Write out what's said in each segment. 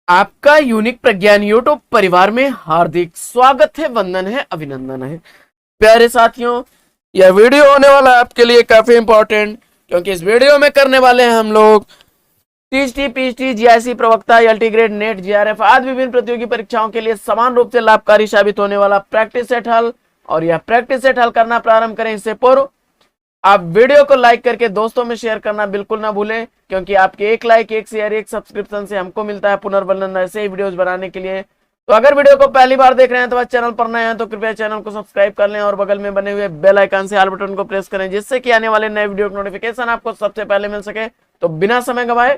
आपका यूनिक प्रज्ञान यूट्यूब परिवार में हार्दिक स्वागत है, वंदन है, अभिनंदन है। प्यारे साथियों, यह वीडियो होने वाला है आपके लिए काफी इंपॉर्टेंट, क्योंकि इस वीडियो में करने वाले हैं हम लोग टीएसटी, पीएचटी, जीआईसी, प्रवक्ता, एलटी ग्रेड, नेट, जीआरएफ आदि विभिन्न प्रतियोगी परीक्षाओं के लिए समान रूप से लाभकारी साबित होने वाला प्रैक्टिस सेट हल। और यह प्रैक्टिस सेट हल करना प्रारंभ करें इससे पूर्व आप वीडियो को लाइक करके दोस्तों में शेयर करना बिल्कुल ना भूलें, क्योंकि आपके एक लाइक, एक शेयर, एक सब्सक्रिप्शन से हमको मिलता है पुनर्वलन ऐसे ही वीडियोस बनाने के लिए। तो अगर वीडियो को पहली बार देख रहे हैं तो बस चैनल पर नए हैं तो कृपया चैनल को सब्सक्राइब कर लें और बगल में बने हुए बेल आइकन से ऑल बटन को प्रेस करें, जिससे कि आने वाले नए वीडियो की नोटिफिकेशन आपको सबसे पहले मिल सके। तो बिना समय गंवाए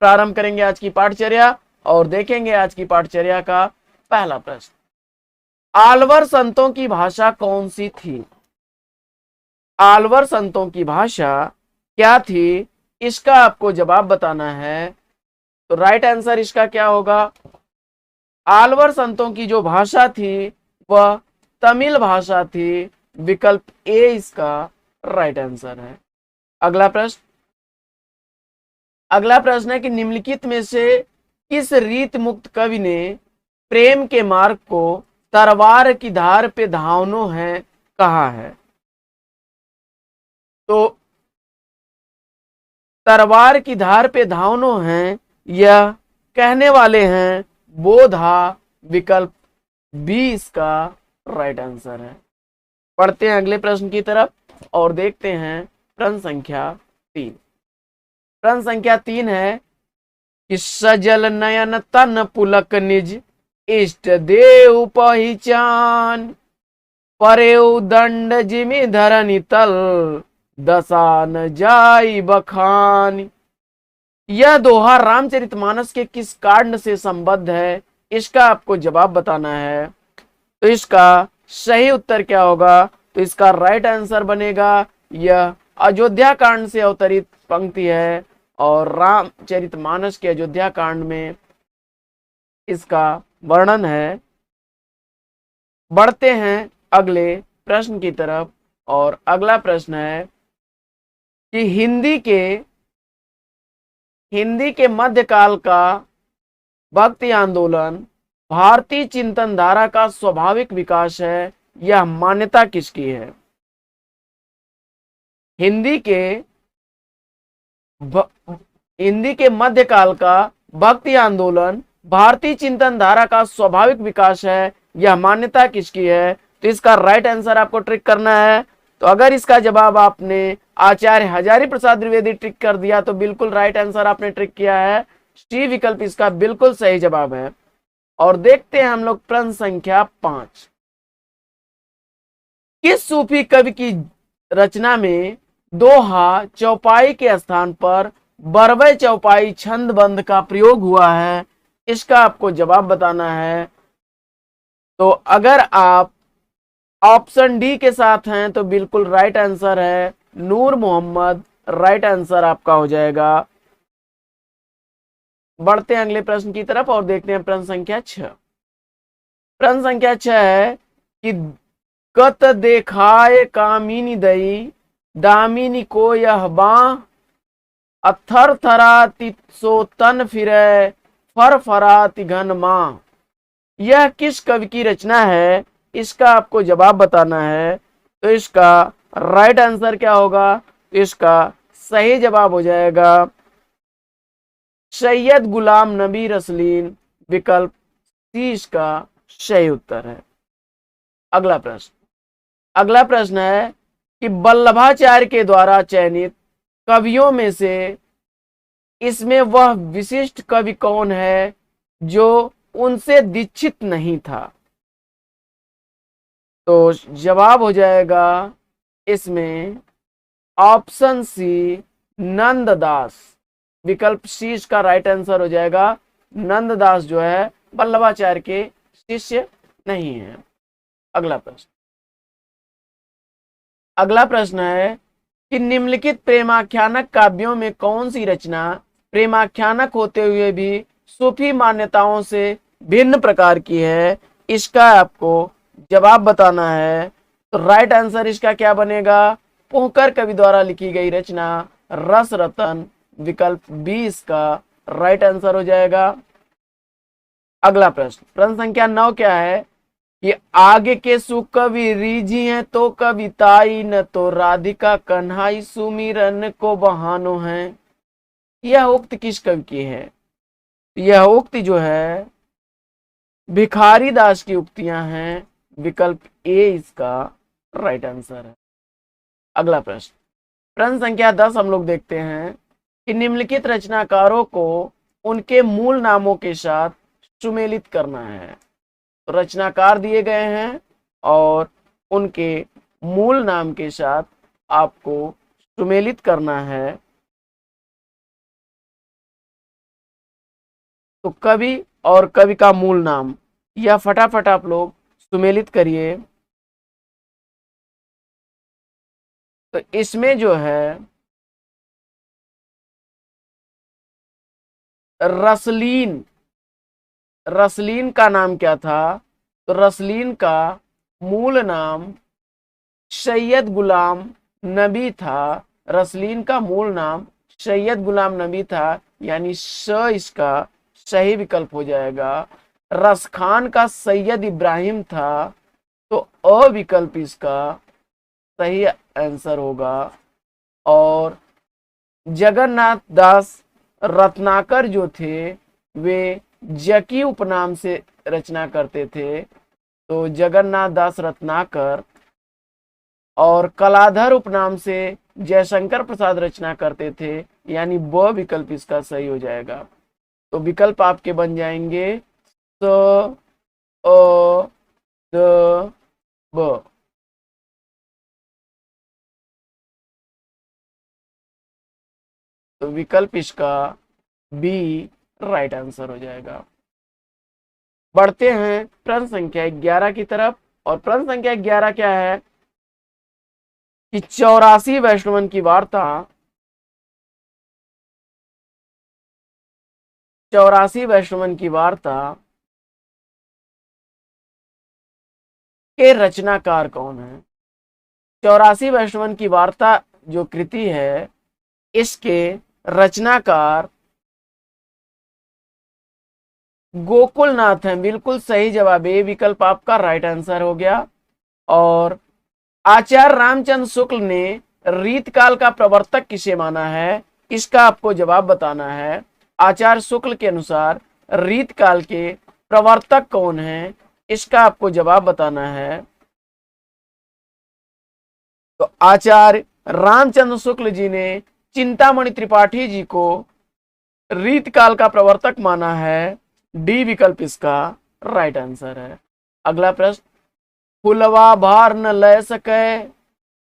प्रारंभ करेंगे आज की पाठचर्या और देखेंगे आज की पाठचर्या का पहला प्रश्न। आलवर संतों की भाषा कौन सी थी? आलवर संतों की भाषा क्या थी, इसका आपको जवाब बताना है। तो राइट आंसर इसका क्या होगा? आलवर संतों की जो भाषा थी वह तमिल भाषा थी। विकल्प ए इसका राइट आंसर है। अगला प्रश्न है कि निम्नलिखित में से किस रीत मुक्त कवि ने प्रेम के मार्ग को तलवार की धार पे धावनो है कहा है? तो तलवार की धार पे धावनो है यह कहने वाले हैं बोधा। विकल्प बी इसका राइट आंसर है। पढ़ते हैं अगले प्रश्न की तरफ और देखते हैं प्रश्न संख्या 3। प्रश्न संख्या 3 है कि सजल नयन तन पुलक निज इष्ट देव पहचान परेउ दंड जिमि धरनी तल दशा न जाई बखान। यह दोहा रामचरितमानस के किस कांड से संबद्ध है, इसका आपको जवाब बताना है। तो इसका सही उत्तर क्या होगा? तो इसका राइट आंसर बनेगा यह अयोध्या कांड से अवतरित पंक्ति है और रामचरितमानस के अयोध्या कांड में इसका वर्णन है। बढ़ते हैं अगले प्रश्न की तरफ और अगला प्रश्न है कि हिंदी के मध्यकाल का भक्ति आंदोलन भारतीय चिंतन धारा का स्वाभाविक विकास है, यह मान्यता किसकी है? हिंदी के मध्यकाल का भक्ति आंदोलन भारतीय चिंतन धारा का स्वाभाविक विकास है, यह मान्यता किसकी है? तो इसका राइट आंसर आपको ट्रिक करना है। तो अगर इसका जवाब आपने आचार्य हजारी प्रसाद द्विवेदी ट्रिक कर दिया तो बिल्कुल राइट आंसर आपने ट्रिक किया है। सी विकल्प इसका बिल्कुल सही जवाब है। और देखते हैं हम लोग प्रश्न संख्या 5। किस सूफी कवि की रचना में दोहा चौपाई के स्थान पर बरवै चौपाई छंदबंद का प्रयोग हुआ है, इसका आपको जवाब बताना है। तो अगर आप ऑप्शन डी के साथ हैं तो बिल्कुल राइट आंसर है नूर मोहम्मद। राइट आंसर आपका हो जाएगा। बढ़ते हैं अगले प्रश्न की तरफ और देखते हैं प्रश्न संख्या 6। प्रश्न संख्या 6 है कि कत देखाए कामिनी दई दामिनी को यह बाह अथर थराति सो तन फिरे फर फराति घन माह। यह किस कवि की रचना है, इसका आपको जवाब बताना है। तो इसका राइट आंसर क्या होगा? इसका सही जवाब हो जाएगा सैयद गुलाम नबी रसलीन। विकल्प सी इसका सही उत्तर है। अगला प्रश्न है कि वल्लभाचार्य के द्वारा चयनित कवियों में से इसमें वह विशिष्ट कवि कौन है जो उनसे दीक्षित नहीं था? तो जवाब हो जाएगा इसमें ऑप्शन सी नंददास। विकल्प सी इसका राइट आंसर हो जाएगा। नंददास जो है वल्लभाचार्य के शिष्य नहीं है। अगला प्रश्न है कि निम्नलिखित प्रेमाख्यानक काव्यों में कौन सी रचना प्रेमाख्यानक होते हुए भी सूफी मान्यताओं से भिन्न प्रकार की है, इसका आपको जवाब बताना है। तो राइट आंसर इसका क्या बनेगा? पोहकर कवि द्वारा लिखी गई रचना रस रतन। विकल्प बी इसका राइट आंसर हो जाएगा। अगला प्रश्न, प्रश्न संख्या 9 क्या है कि आगे के सुकवि रीझी हैं तो कविताई, न तो राधिका कन्हाई सुमिरन को बहानो है। यह उक्त किस कवि की है? यह उक्ति जो है भिखारी दास की उक्तियां हैं। विकल्प ए इसका राइट आंसर है। अगला प्रश्न, प्रश्न संख्या 10 हम लोग देखते हैं कि निम्नलिखित रचनाकारों को उनके मूल नामों के साथ सुमेलित करना है। तो रचनाकार दिए गए हैं और उनके मूल नाम के साथ आपको सुमेलित करना है। तो कवि और कवि का मूल नाम, यह फटाफट आप लोग सुमेलित करिए। तो इसमें जो है रसलीन, रसलीन का नाम क्या था? तो रसलीन का मूल नाम सैयद गुलाम नबी था। रसलीन का मूल नाम सैयद गुलाम नबी था, यानी स इसका सही विकल्प हो जाएगा। रसखान का सैयद इब्राहिम था, तो अ विकल्प इसका सही आंसर होगा। और जगन्नाथ दास रत्नाकर जो थे वे जकी उपनाम से रचना करते थे। तो जगन्नाथ दास रत्नाकर, और कलाधर उपनाम से जयशंकर प्रसाद रचना करते थे, यानी ब विकल्प इसका सही हो जाएगा। तो विकल्प आपके बन जाएंगे स अ द ब। तो विकल्प इसका बी राइट आंसर हो जाएगा। बढ़ते हैं प्रश्न संख्या 11 की तरफ। और प्रश्न संख्या 11 क्या है कि 84 वैष्णवन की वार्ता, 84 वैष्णवन की वार्ता के रचनाकार कौन है? 84 वैष्णवन की वार्ता जो कृति है, इसके रचनाकार गोकुलनाथ हैं। बिल्कुल सही जवाब, ये विकल्प आपका राइट आंसर हो गया। और आचार्य रामचंद्र शुक्ल ने रीतकाल का प्रवर्तक किसे माना है? इसका आपको जवाब बताना है। आचार्य शुक्ल के अनुसार रीतकाल के प्रवर्तक कौन है? इसका आपको जवाब बताना है। तो आचार्य रामचंद्र शुक्ल जी ने चिंतामणि त्रिपाठी जी को रीतकाल का प्रवर्तक माना है। डी विकल्प इसका राइट आंसर है। अगला प्रश्न, फुलवा भार न ले सके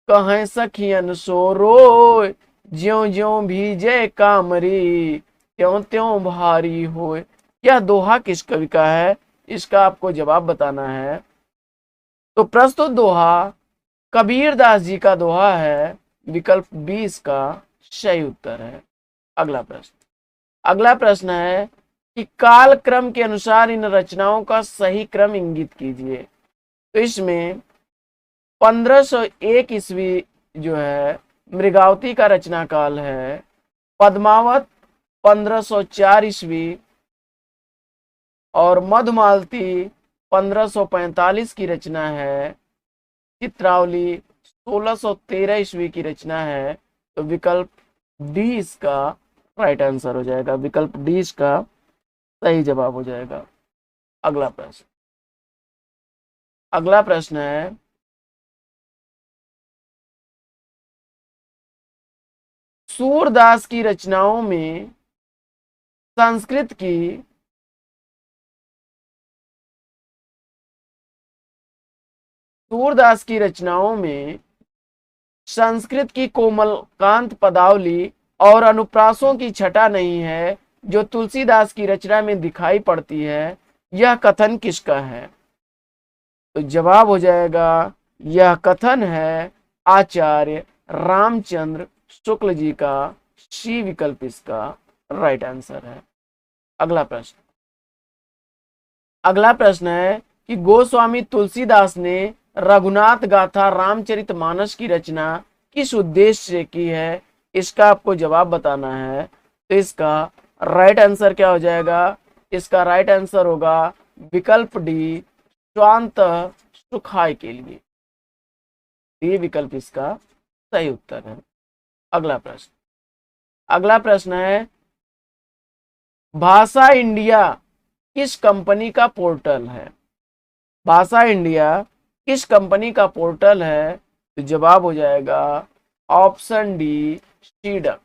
कहें सखियन सो रोय, ज्यों ज्यों भीजे कामरी त्यों त्यों भारी होय। यह दोहा किस कवि का है? इसका आपको जवाब बताना है। तो प्रस्तुत दोहा कबीर दास जी का दोहा है। विकल्प बी इसका सही उत्तर है। अगला प्रश्न, अगला प्रश्न है कि काल क्रम के अनुसार इन रचनाओं का सही क्रम इंगित कीजिए। तो इसमें 1501 ईस्वी जो है मृगावती का रचना काल है। पद्मावत 1504 ईस्वी और मधुमालती 1545 की रचना है। चित्रावली 1613 ईस्वी की रचना है। तो विकल्प डी इसका राइट आंसर हो जाएगा। विकल्प डी इसका सही जवाब हो जाएगा। अगला प्रश्न, अगला प्रश्न है सूरदास की रचनाओं में संस्कृत की सूरदास की रचनाओं में संस्कृत की कोमलकांत पदावली और अनुप्रासों की छटा नहीं है जो तुलसीदास की रचना में दिखाई पड़ती है। यह कथन किसका है? तो जवाब हो जाएगा, यह कथन है आचार्य रामचंद्र शुक्ल जी का। सी विकल्प इसका राइट आंसर है। अगला प्रश्न, अगला प्रश्न है कि गोस्वामी तुलसीदास ने रघुनाथ गाथा रामचरितमानस की रचना किस उद्देश्य से की है? इसका आपको जवाब बताना है। तो इसका राइट आंसर क्या हो जाएगा? इसका राइट आंसर होगा विकल्प डी, स्वांत सुखाय के लिए। ये विकल्प इसका सही उत्तर है। अगला प्रश्न, अगला प्रश्न है भाषा इंडिया किस कंपनी का पोर्टल है? भाषा इंडिया किस कंपनी का पोर्टल है? तो जवाब हो जाएगा ऑप्शन डी, शीडक।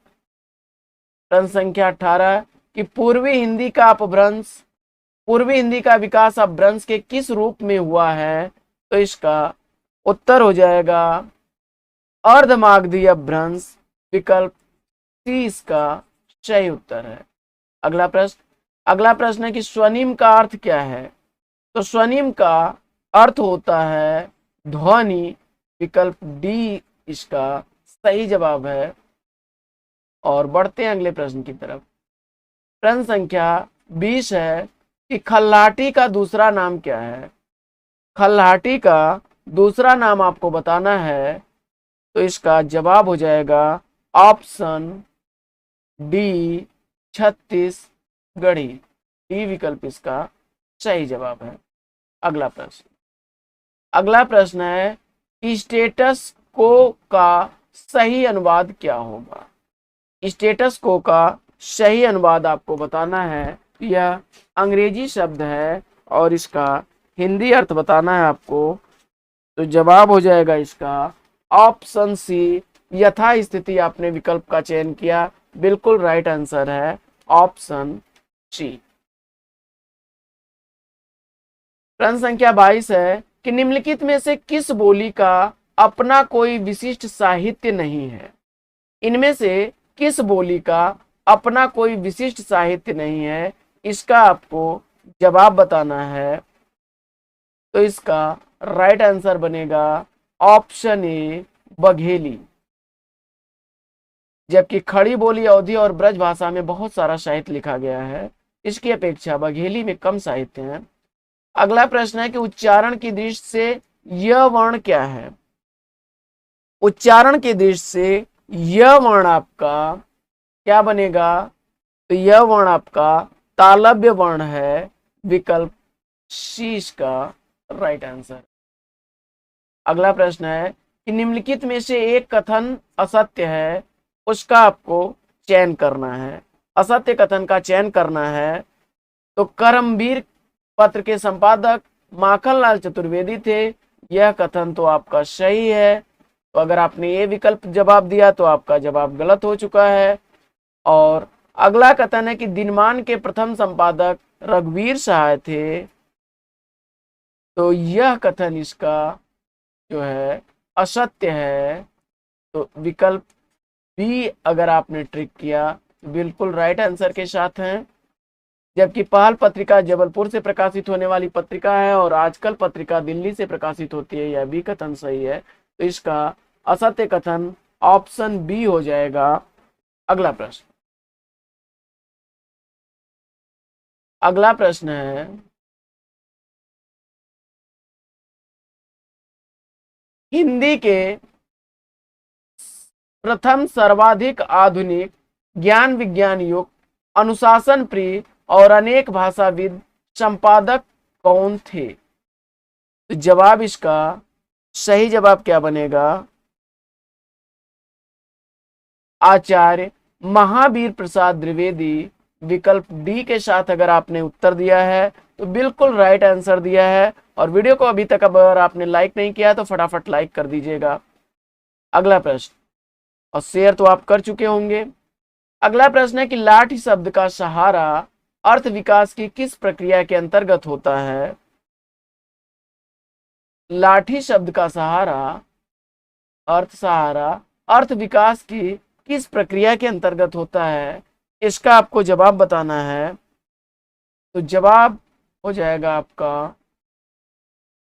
प्रश्न संख्या 18 कि पूर्वी हिंदी का अपभ्रंश, पूर्वी हिंदी का विकास अपभ्रंश के किस रूप में हुआ है? तो इसका उत्तर हो जाएगा अर्धमागधी अपभ्रंश, विकल्प सी इसका सही उत्तर है। अगला प्रश्न, अगला प्रश्न है कि स्वनिम का अर्थ क्या है? तो स्वनिम का अर्थ होता है ध्वनि, विकल्प डी इसका सही जवाब है। और बढ़ते हैं अगले प्रश्न की तरफ। प्रश्न संख्या 20 है कि खल्लाटी का दूसरा नाम क्या है? खल्लाटी का दूसरा नाम आपको बताना है। तो इसका जवाब हो जाएगा ऑप्शन डी, छत्तीसगढ़ी। डी विकल्प इसका सही जवाब है। अगला प्रश्न, अगला प्रश्न है कि स्टेटस को का सही अनुवाद क्या होगा? स्टेटस को का सही अनुवाद आपको बताना है। यह अंग्रेजी शब्द है और इसका हिंदी अर्थ बताना है आपको। तो जवाब हो जाएगा इसका ऑप्शन सी, यथा स्थिति। आपने विकल्प का चयन किया, बिल्कुल राइट आंसर है ऑप्शन सी। प्रश्न संख्या 22 है कि निम्नलिखित में से किस बोली का अपना कोई विशिष्ट साहित्य नहीं है? इनमें से किस बोली का अपना कोई विशिष्ट साहित्य नहीं है? इसका आपको जवाब बताना है। तो इसका राइट आंसर बनेगा ऑप्शन ए, बघेली। जबकि खड़ी बोली, अवधी और ब्रज भाषा में बहुत सारा साहित्य लिखा गया है, इसकी अपेक्षा बघेली में कम साहित्य है। अगला प्रश्न है कि उच्चारण की दृष्टि से यह वर्ण क्या है? उच्चारण की दृष्टि से यह वर्ण आपका क्या बनेगा? तो यह वर्ण आपका तालव्य वर्ण है, विकल्प सी इसका राइट आंसर। अगला प्रश्न है कि निम्नलिखित में से एक कथन असत्य है, उसका आपको चयन करना है। असत्य कथन का चयन करना है। तो कर्मवीर पत्र के संपादक माखनलाल चतुर्वेदी थे। यह कथन तो आपका सही है। तो अगर आपने ये विकल्प जवाब दिया तो आपका जवाब गलत हो चुका है। और अगला कथन है कि दिनमान के प्रथम संपादक रघुवीर सहाय थे। तो यह कथन इसका जो है असत्य है। तो विकल्प बी अगर आपने ट्रिक किया तो बिल्कुल राइट आंसर के साथ हैं। जबकि पहल पत्रिका जबलपुर से प्रकाशित होने वाली पत्रिका है और आजकल पत्रिका दिल्ली से प्रकाशित होती है, यह भी कथन सही है। तो इसका असत्य कथन ऑप्शन बी हो जाएगा। अगला प्रश्न, अगला प्रश्न है हिंदी के प्रथम सर्वाधिक आधुनिक ज्ञान विज्ञान युक्त अनुशासन प्रिय और अनेक भाषाविद संपादक कौन थे? तो जवाब इसका सही जवाब क्या बनेगा? आचार्य महावीर प्रसाद द्विवेदी। विकल्प डी के साथ अगर आपने उत्तर दिया है तो बिल्कुल राइट आंसर दिया है। और वीडियो को अभी तक अगर आपने लाइक नहीं किया तो फटाफट लाइक कर दीजिएगा। अगला प्रश्न, और शेयर तो आप कर चुके होंगे। अगला प्रश्न है कि लाठी शब्द का सहारा अर्थ विकास की किस प्रक्रिया के अंतर्गत होता है? लाठी शब्द का सहारा अर्थ विकास की किस प्रक्रिया के अंतर्गत होता है? इसका आपको जवाब बताना है। तो जवाब हो जाएगा आपका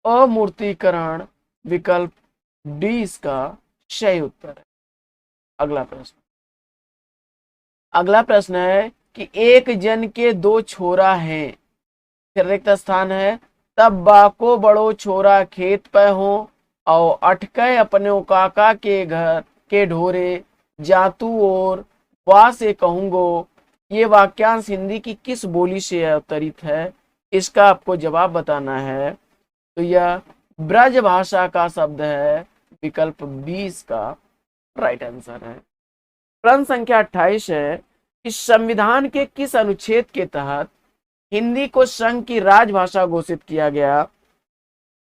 अमूर्तीकरण, विकल्प डी इसका सही उत्तर है। अगला प्रश्न, अगला प्रश्न है कि एक जन के दो छोरा हैं, फिर रिक्त स्थान है, तब बाको बड़ो छोरा खेत पे हो और अटके अपने काका के घर के ढोरे जातू और वा से कहूंगो ये वाक्यांश हिंदी की किस बोली से अवतरित है, इसका आपको जवाब बताना है। तो यह ब्रज भाषा का शब्द है, विकल्प 20 का राइट आंसर है। प्रश्न संख्या 28 है कि संविधान के किस अनुच्छेद के तहत हिंदी को संघ की राजभाषा घोषित किया गया।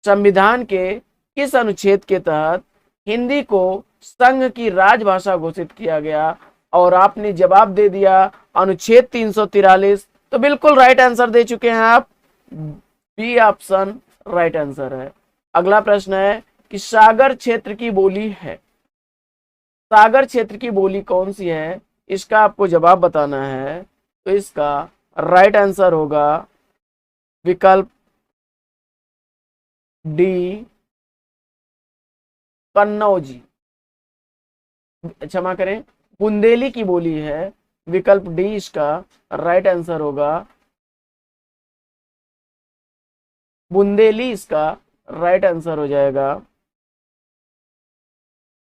संविधान के किस अनुच्छेद के तहत हिंदी को संघ की राजभाषा घोषित किया गया, और आपने जवाब दे दिया अनुच्छेद 343। तो बिल्कुल राइट आंसर दे चुके हैं आप, बी ऑप्शन राइट आंसर है। अगला प्रश्न है कि सागर क्षेत्र की बोली है, सागर क्षेत्र की बोली कौन सी है, इसका आपको जवाब बताना है। तो इसका राइट आंसर होगा विकल्प डी, कन्नौजी, क्षमा करें, बुंदेली की बोली है। विकल्प डी इसका राइट आंसर होगा, बुंदेली इसका राइट आंसर हो जाएगा।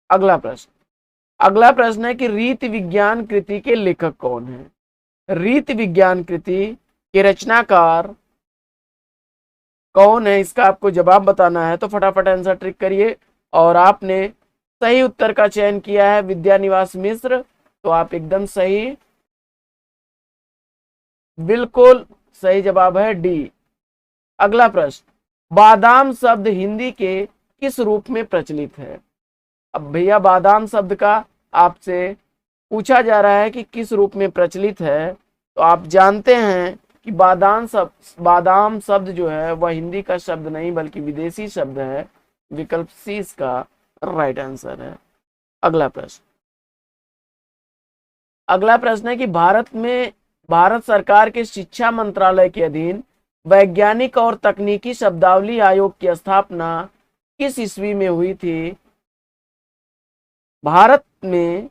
अगला प्रश्न, अगला प्रश्न है कि रीति विज्ञान कृति के लेखक कौन है। रीति विज्ञान कृति के रचनाकार कौन है, इसका आपको जवाब बताना है। तो फटाफट आंसर ट्रिक करिए, और आपने सही उत्तर का चयन किया है विद्यानिवास मिश्र, तो आप एकदम सही, बिल्कुल सही जवाब है डी। अगला प्रश्न, बादाम शब्द हिंदी के किस रूप में प्रचलित है। अब भैया बादाम शब्द का आपसे पूछा जा रहा है कि किस रूप में प्रचलित है, तो आप जानते हैं कि बादाम शब्द जो है वह हिंदी का शब्द नहीं बल्कि विदेशी शब्द है। विकल्प सी इसका राइट आंसर है। अगला प्रश्न, अगला प्रश्न है कि भारत सरकार के शिक्षा मंत्रालय के अधीन वैज्ञानिक और तकनीकी शब्दावली आयोग की स्थापना किस ईस्वी में हुई थी। भारत में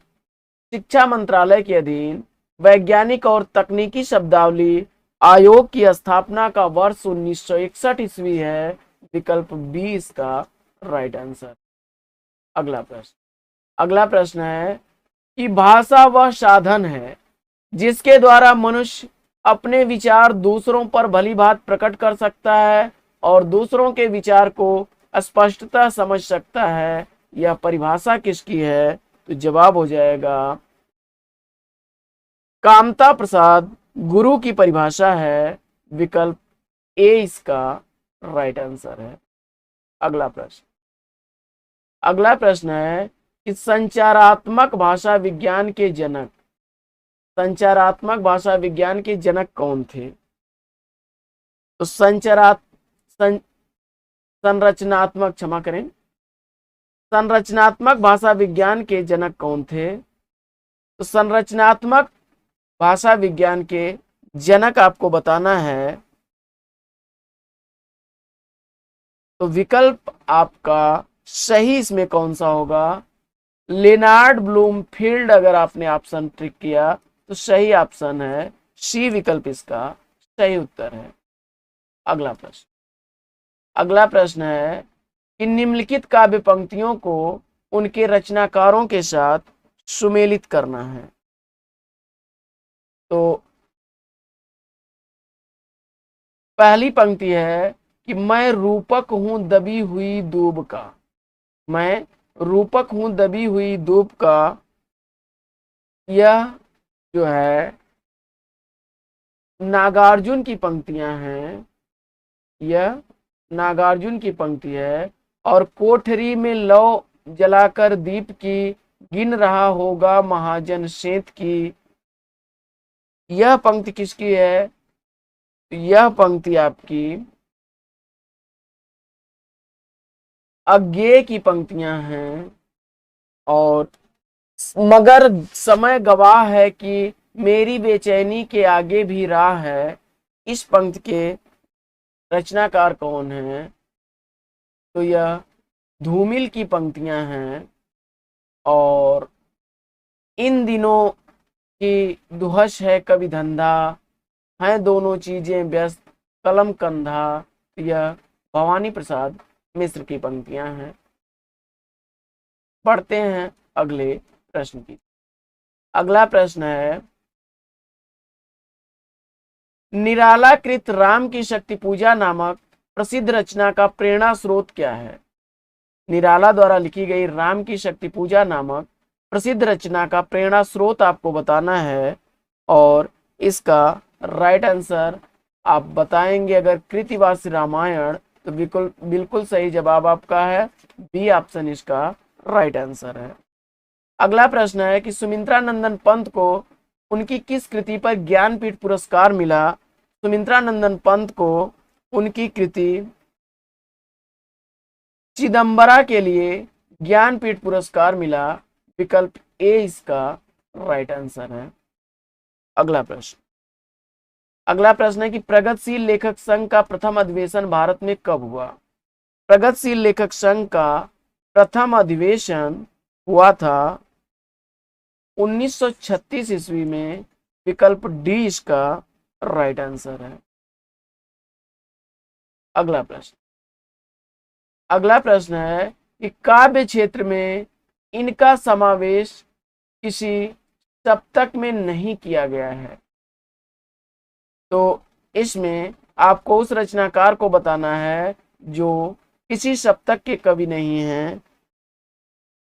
शिक्षा मंत्रालय के अधीन वैज्ञानिक और तकनीकी शब्दावली आयोग की स्थापना का वर्ष 1961 ईस्वी है। विकल्प 20 का राइट आंसर। अगला प्रश्न, अगला प्रश्न है कि भाषा वह साधन है जिसके द्वारा मनुष्य अपने विचार दूसरों पर भलीभांति प्रकट कर सकता है और दूसरों के विचार को स्पष्टता समझ सकता है। यह परिभाषा किसकी है। तो जवाब हो जाएगा कामता प्रसाद गुरु की परिभाषा है। विकल्प ए इसका राइट आंसर है। अगला प्रश्न, अगला प्रश्न है कि संचारात्मक भाषा विज्ञान के जनक, संचारात्मक भाषा विज्ञान के जनक कौन थे। तो संरचनात्मक, क्षमा करें, संरचनात्मक भाषा विज्ञान के जनक कौन थे। तो संरचनात्मक भाषा विज्ञान के जनक आपको बताना है। तो विकल्प आपका सही इसमें कौन सा होगा, लेनार्ड ब्लूमफील्ड। अगर आपने ऑप्शन ट्रिक किया तो सही ऑप्शन है सी, विकल्प इसका सही उत्तर है। अगला प्रश्न, अगला प्रश्न है कि निम्नलिखित काव्य पंक्तियों को उनके रचनाकारों के साथ सुमेलित करना है। तो पहली पंक्ति है कि मैं रूपक हूं दबी हुई दूब का, मैं रूपक हूं दबी हुई दूब का। यह जो है नागार्जुन की पंक्तियां हैं, यह नागार्जुन की पंक्ति है। और कोठरी में लौ जलाकर दीप की गिन रहा होगा महाजन सेंत की, यह पंक्ति किसकी है। यह पंक्ति आपकी अज्ञेय की पंक्तियां हैं। और मगर समय गवाह है कि मेरी बेचैनी के आगे भी राह है, इस पंक्ति के रचनाकार कौन है। तो यह धूमिल की पंक्तियां हैं। और इन दिनों की दुहश है कभी धंधा, हैं दोनों चीजें व्यस्त कलम कंधा। यह भवानी प्रसाद मिश्र की पंक्तियां हैं। पढ़ते हैं अगले प्रश्न की। अगला प्रश्न है निरालाकृत राम की शक्ति पूजा नामक प्रसिद्ध रचना का प्रेरणा स्रोत क्या है? निराला द्वारा लिखी गई राम की शक्ति पूजा नामक प्रसिद्ध रचना का प्रेरणा स्रोत आपको बताना है और इसका राइट आंसर आप बताएंगे अगर कृतिवासी रामायण तो बिल्कुल बिल्कुल सही जवाब आपका है, बी ऑप्शन इसका राइट आंसर है। अगला प्रश्न है कि सुमित्रा नंदन पंत को उनकी किस कृति पर ज्ञानपीठ पुरस्कार मिला? सुमित्रा नंदन पंत को उनकी कृति चिदंबरा के लिए ज्ञानपीठ पुरस्कार मिला, विकल्प ए इसका राइट आंसर है। अगला प्रश्न है कि प्रगतिशील लेखक संघ का प्रथम अधिवेशन भारत में कब हुआ? प्रगतिशील लेखक संघ का प्रथम अधिवेशन हुआ था 1936 ईस्वी में, विकल्प डी इसका राइट आंसर है। अगला प्रश्न है कि काव्य क्षेत्र में इनका समावेश किसी सप्तक में नहीं किया गया है, तो इसमें आपको उस रचनाकार को बताना है जो किसी सप्तक के कवि नहीं है।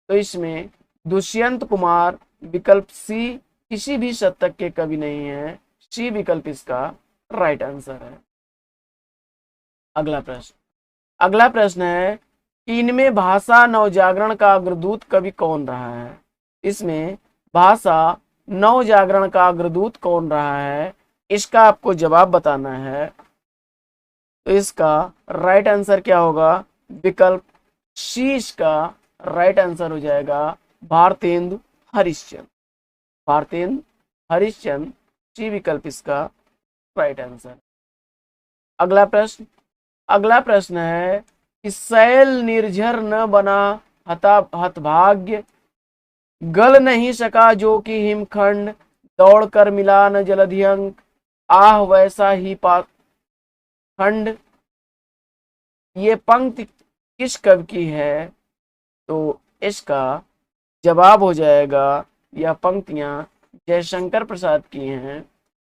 तो इसमें दुष्यंत कुमार, विकल्प सी किसी भी शतक के कवि नहीं है, सी विकल्प इसका राइट आंसर है। अगला प्रश्न है कि इनमें भाषा नवजागरण का अग्रदूत कवि कौन रहा है? इसमें भाषा नवजागरण का अग्रदूत कौन रहा है, इसका आपको जवाब बताना है। तो इसका राइट आंसर क्या होगा? विकल्प सी इसका राइट आंसर हो जाएगा, भारतेंदु हरिश्चंद्र। भारतेंदु हरिश्चंद्र, सी विकल्प इसका राइट आंसर। अगला प्रश्न है कि शैल निर्झर न बना हतभाग्य, गल नहीं सका जो कि हिमखंड, दौड़ कर मिला न जलधि अंक, आह वैसा ही पाखंड। ये पंक्ति किस कवि की है? तो इसका जवाब हो जाएगा, यह पंक्तियां जयशंकर प्रसाद की हैं,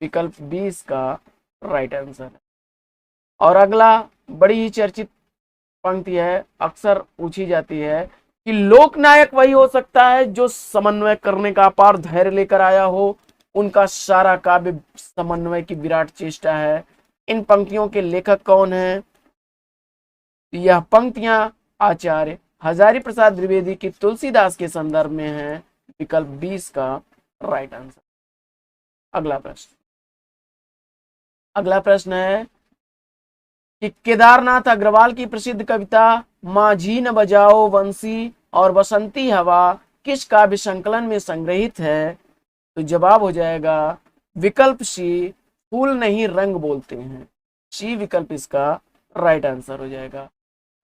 विकल्प बी इसका राइट आंसर है। और अगला बड़ी ही चर्चित पंक्ति है, अक्सर पूछी जाती है कि लोकनायक वही हो सकता है जो समन्वय करने का अपार धैर्य लेकर आया हो, उनका सारा काव्य समन्वय की विराट चेष्टा है। इन पंक्तियों के लेखक कौन हैं? यह पंक्तियां आचार्य हजारी प्रसाद द्विवेदी की तुलसीदास के संदर्भ में है, विकल्प 20 का राइट आंसर। अगला प्रश्न है कि केदारनाथ अग्रवाल की प्रसिद्ध कविता माझी न बजाओ बंसी और बसंती हवा किस काव्य संकलन में संग्रहित है? तो जवाब हो जाएगा विकल्प सी, फूल नहीं रंग बोलते हैं, सी विकल्प इसका राइट आंसर हो जाएगा।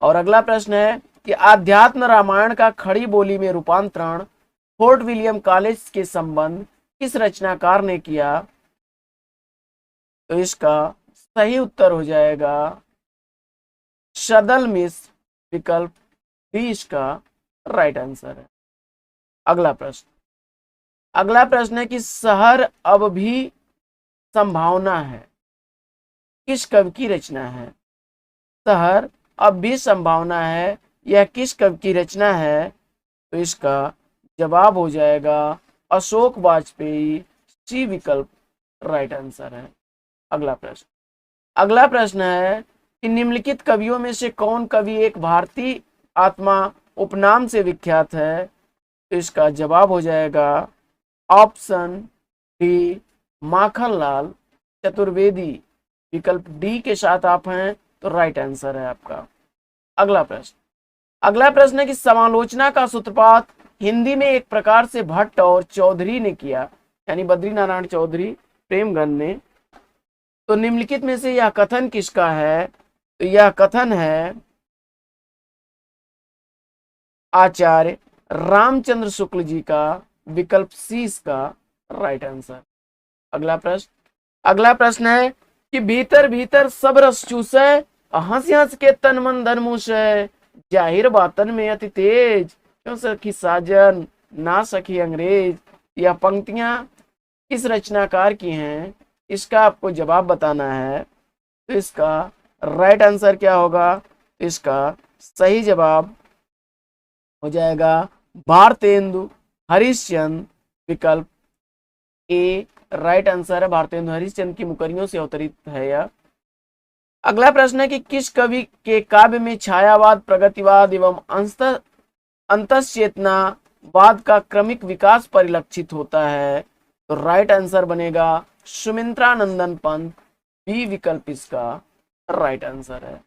और अगला प्रश्न है कि आध्यात्म रामायण का खड़ी बोली में रूपांतरण फोर्ट विलियम कॉलेज के संबंध किस रचनाकार ने किया? तो इसका सही उत्तर हो जाएगा शदल मिश्र, विकल्प डी इसका राइट आंसर है। अगला प्रश्न है कि शहर अब भी संभावना है किस कवि की रचना है? शहर अब भी संभावना है, यह किस कवि की रचना है? तो इसका जवाब हो जाएगा अशोक वाजपेयी, सी विकल्प राइट आंसर है। अगला प्रश्न है कि निम्नलिखित कवियों में से कौन कवि एक भारतीय आत्मा उपनाम से विख्यात है? तो इसका जवाब हो जाएगा ऑप्शन डी, माखनलाल चतुर्वेदी, विकल्प डी के साथ आप हैं तो राइट आंसर है आपका। अगला प्रश्न है कि समालोचना का सूत्रपात हिंदी में एक प्रकार से भट्ट और चौधरी ने किया, यानी बद्री नारायण चौधरी, प्रेमगन ने। तो निम्नलिखित में से यह कथन किसका है? तो यह कथन है आचार्य रामचंद्र शुक्ल जी का, विकल्प सी इसका राइट आंसर। अगला प्रश्न है कि भीतर भीतर सब रस चूसे, हंस हंस के तन मन धन मूसे, जाहिर बातन में अति तेज, क्यों सखी साजन ना सखी अंग्रेज। यह पंक्तियां किस रचनाकार की हैं? इसका आपको जवाब बताना है। तो इसका राइट आंसर क्या होगा? इसका सही जवाब हो जाएगा भारतेंदु हरिश्चंद्र, विकल्प ए राइट आंसर है। भारतेंदु हरिश्चंद्र की मुकरियों से अवतरित है यह। अगला प्रश्न है कि किस कवि के काव्य में छायावाद, प्रगतिवाद एवं अंतश्चेतनावाद का क्रमिक विकास परिलक्षित होता है? तो राइट आंसर बनेगा सुमित्रानंदन पंत, बी विकल्प इसका राइट आंसर है।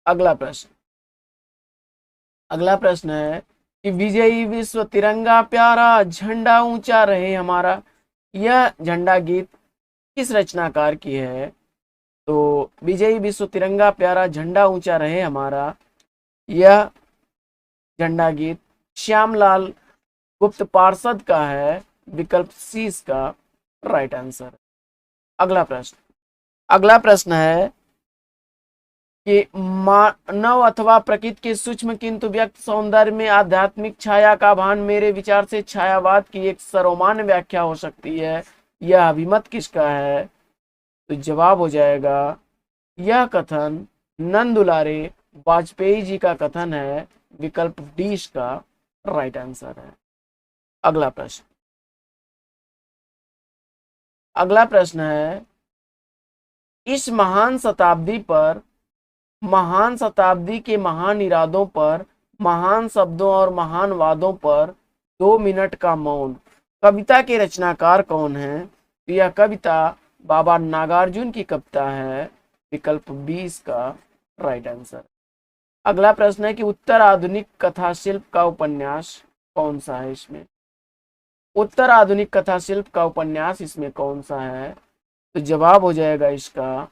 अगला प्रश्न है कि विजयी विश्व तिरंगा प्यारा, झंडा ऊंचा रहे हमारा, यह झंडा गीत किस रचनाकार की है? तो विजयी विश्व तिरंगा प्यारा, झंडा ऊंचा रहे हमारा, यह झंडा गीत श्यामलाल गुप्त पार्षद का है। विकल्प सी इसका राइट आंसर। अगला प्रश्न है कि मानव अथवा प्रकृति के सूक्ष्म किंतु व्यक्त सौंदर्य में आध्यात्मिक छाया का भान मेरे विचार से छायावाद की एक सर्वमान्य व्याख्या हो सकती है, यह अभिमत किसका है? तो जवाब हो जाएगा यह कथन नंद दुलारे वाजपेयी जी का कथन है। विकल्प डी इसका राइट आंसर है। अगला प्रश्न है इस महान शताब्दी के महान इरादों पर, महान शब्दों और महान वादों पर 2 मिनट का मौन, कविता के रचनाकार कौन है? तो यह कविता बाबा नागार्जुन की कविता है। विकल्प 20 का राइट आंसर। अगला प्रश्न है कि उत्तर आधुनिक कथा शिल्प का उपन्यास कौन सा है? इसमें उत्तर आधुनिक कथा शिल्प का उपन्यास इसमें कौन सा है? तो जवाब हो जाएगा इसका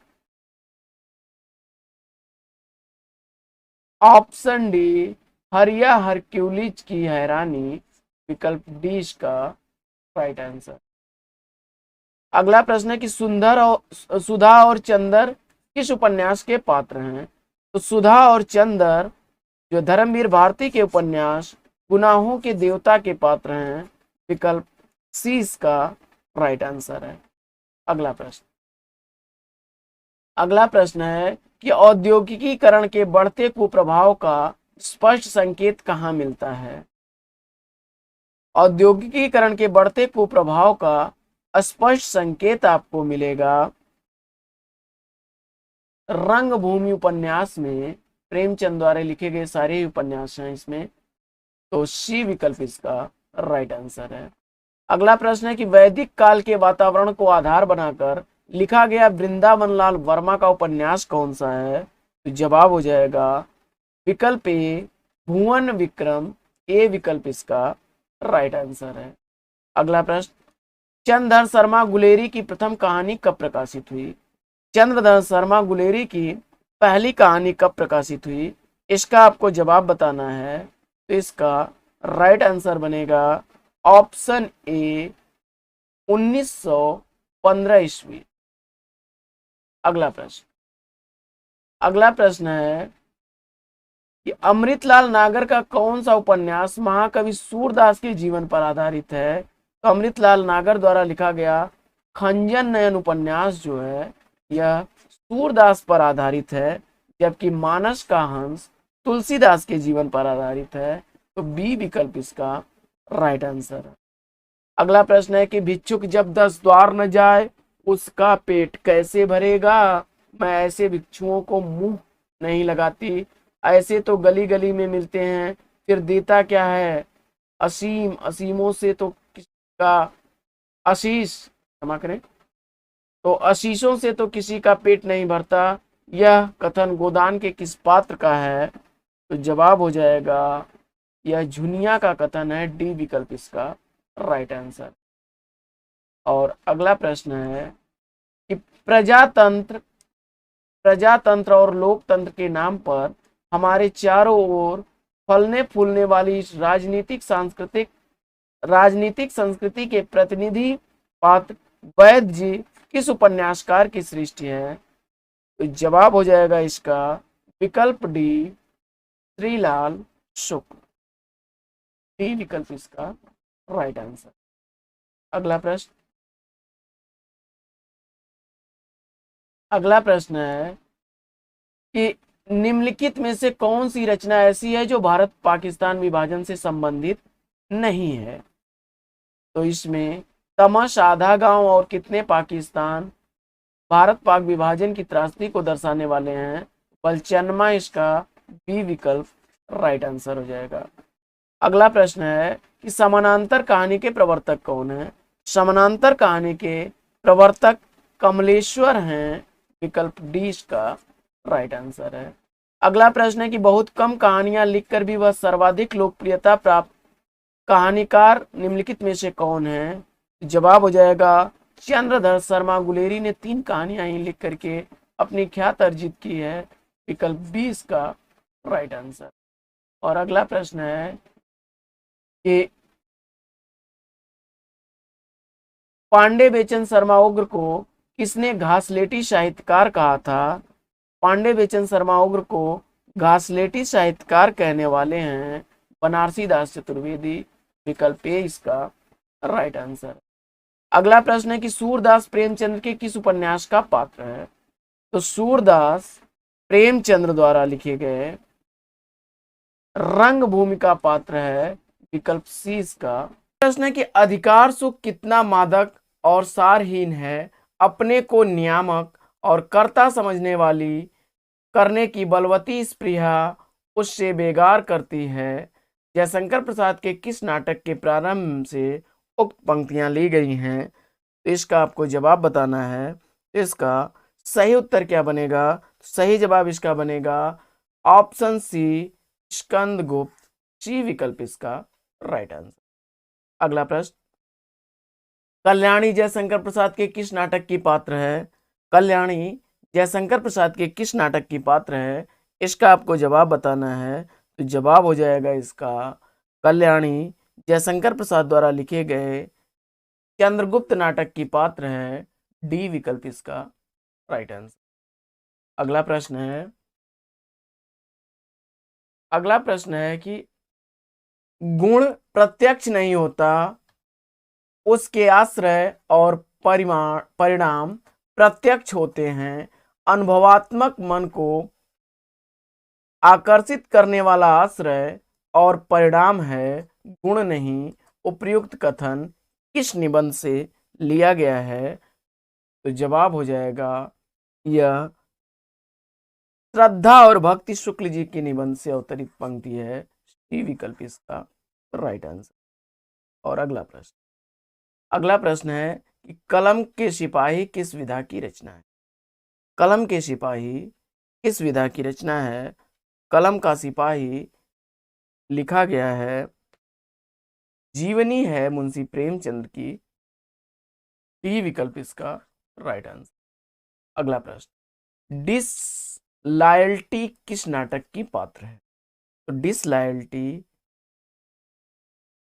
ऑप्शन डी हरिया हरक्यूलिज की हैरानी। विकल्प डी इसका राइट आंसर। अगला प्रश्न है कि सुधा और चंदर किस उपन्यास के पात्र हैं? तो सुधा और चंदर जो धर्मवीर भारती के उपन्यास गुनाहों के देवता के पात्र हैं। विकल्प सी इसका राइट आंसर है। अगला प्रश्न है कि औद्योगिकीकरण के बढ़ते कुप्रभाव का स्पष्ट संकेत कहाँ मिलता है? औद्योगिकीकरण के बढ़ते कुप्रभाव का स्पष्ट संकेत आपको मिलेगा रंगभूमि उपन्यास में। प्रेमचंद द्वारा लिखे गए सारे ही उपन्यास हैं इसमें, तो सी विकल्प इसका राइट आंसर है। अगला प्रश्न है कि वैदिक काल के वातावरण को आधार बनाकर लिखा गया वृंदावन लाल वर्मा का उपन्यास कौन सा है? तो जवाब हो जाएगा विकल्प ए भुवन विक्रम, ए विकल्प इसका राइट आंसर है। अगला प्रश्न चंद्रधर शर्मा गुलेरी की प्रथम कहानी कब प्रकाशित हुई? चंद्रधर शर्मा गुलेरी की पहली कहानी कब प्रकाशित हुई? इसका आपको जवाब बताना है। तो इसका राइट आंसर बनेगा ऑप्शन ए 1915 ईस्वी। अगला प्रश्न है कि अमृतलाल नागर का कौन सा उपन्यास महाकवि सूरदास के जीवन पर आधारित है? तो अमृतलाल नागर द्वारा लिखा गया खंजन नयन उपन्यास जो है यह सूरदास पर आधारित है, जबकि मानस का हंस तुलसीदास के जीवन पर आधारित है। तो बी विकल्प इसका राइट आंसर है। अगला प्रश्न है कि भिक्षुक जब 10 द्वार न जाए उसका पेट कैसे भरेगा? मैं ऐसे भिक्षुओं को मुंह नहीं लगाती, ऐसे तो गली गली में मिलते हैं, फिर देता क्या है? असीम, असीमों से तो किसका आशीष, क्षमा करें, तो आशीषों से तो किसी का पेट नहीं भरता। यह कथन गोदान के किस पात्र का है? तो जवाब हो जाएगा यह झुनिया का कथन है। डी विकल्प इसका राइट आंसर। और अगला प्रश्न है कि प्रजातंत्र और लोकतंत्र के नाम पर हमारे चारों ओर फलने फूलने वाली राजनीतिक संस्कृति के प्रतिनिधि पात्र वैद्य जी किस उपन्यासकार की सृष्टि है? तो जवाब हो जाएगा इसका विकल्प डी श्रीलाल शुक्ल, डी विकल्प इसका राइट आंसर। अगला प्रश्न अगला प्रश्न है कि निम्नलिखित में से कौन सी रचना ऐसी है जो भारत पाकिस्तान विभाजन से संबंधित नहीं है। तो इसमें तमश, आधा गांव और कितने पाकिस्तान भारत पाक विभाजन की त्रासदी को दर्शाने वाले हैं। पलचनमा इसका बी विकल्प राइट आंसर हो जाएगा। अगला प्रश्न है कि समानांतर कहानी के प्रवर्तक कौन है। समानांतर कहानी के प्रवर्तक कमलेश्वर हैं, विकल्प डी इसका राइट आंसर है। अगला प्रश्न है कि बहुत कम कहानियां लिखकर भी वह सर्वाधिक लोकप्रियता प्राप्त कहानीकार निम्नलिखित में से कौन है। जवाब हो जाएगा चंद्रधर शर्मा गुलेरी ने 3 कहानियां ही लिख करके अपनी ख्यात अर्जित की है, विकल्प बी इसका राइट आंसर। और अगला प्रश्न है कि पांडे बेचन शर्मा उग्र को किसने घासलेटी साहित्यकार कहा था। पांडे बेचन शर्मा उग्र को घासलेटी साहित्यकार कहने वाले हैं बनारसी दास चतुर्वेदी, विकल्प ए इसका राइट आंसर। अगला प्रश्न है कि सूरदास प्रेमचंद्र के किस उपन्यास का पात्र है। तो सूरदास प्रेमचंद्र द्वारा लिखे गए रंगभूमि का पात्र है, विकल्प सी इसका। प्रश्न है कि अधिकार सुख कितना मादक और सारहीन है, अपने को नियामक और कर्ता समझने वाली करने की बलवती स्पृहा उससे बेगार करती है। जयशंकर प्रसाद के किस नाटक के प्रारंभ से उक्त पंक्तियां ली गई हैं। तो इसका आपको जवाब बताना है। तो इसका सही उत्तर क्या बनेगा। सही जवाब इसका बनेगा ऑप्शन सी स्कंदगुप्त, सी विकल्प इसका राइट आंसर। अगला प्रश्न, कल्याणी जयशंकर प्रसाद के किस नाटक की पात्र है। कल्याणी जयशंकर प्रसाद के किस नाटक की पात्र है, इसका आपको जवाब बताना है। तो जवाब हो जाएगा इसका कल्याणी जयशंकर प्रसाद द्वारा लिखे गए चंद्रगुप्त नाटक की पात्र है, डी विकल्प इसका राइट आंसर। अगला प्रश्न है कि गुण प्रत्यक्ष नहीं होता, उसके आश्रय और परिणाम प्रत्यक्ष होते हैं। अनुभवात्मक मन को आकर्षित करने वाला आश्रय और परिणाम है, गुण नहीं। उपयुक्त कथन किस निबंध से लिया गया है। तो जवाब हो जाएगा यह श्रद्धा और भक्ति शुक्ल जी के निबंध से अवतरित पंक्ति है, डी विकल्प इसका राइट आंसर। और अगला प्रश्न है कि कलम के सिपाही किस विधा की रचना है। कलम के सिपाही किस विधा की रचना है। कलम का सिपाही लिखा गया है, जीवनी है मुंशी प्रेमचंद्र की, डी विकल्प इसका राइट आंसर। अगला प्रश्न, डिसलॉयल्टी किस नाटक की पात्र है। तो डिसलॉयल्टी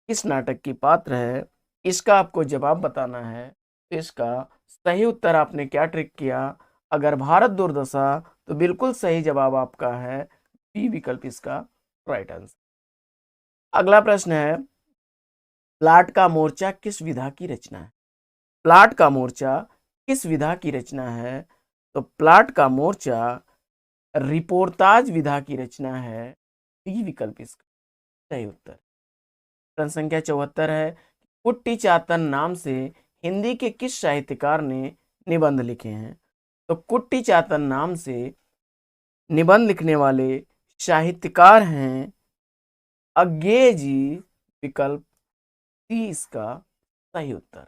किस नाटक की पात्र है, इसका आपको जवाब बताना है। तो इसका सही उत्तर आपने क्या ट्रिक किया, अगर भारत दुर्दशा, तो बिल्कुल सही जवाब आपका है बी विकल्प इसका राइट आंसर। अगला प्रश्न है, प्लाट का मोर्चा किस विधा की रचना है। प्लाट का मोर्चा किस विधा की रचना है। तो प्लाट का मोर्चा रिपोर्टाज विधा की रचना है, डी विकल्प इसका सही उत्तर। प्रश्न संख्या 74 है, कुट्टी चातन नाम से हिंदी के किस साहित्यकार ने निबंध लिखे हैं। तो कुट्टी चातन नाम से निबंध लिखने वाले साहित्यकार हैं अज्ञेय जी, विकल्प सी इसका सही उत्तर।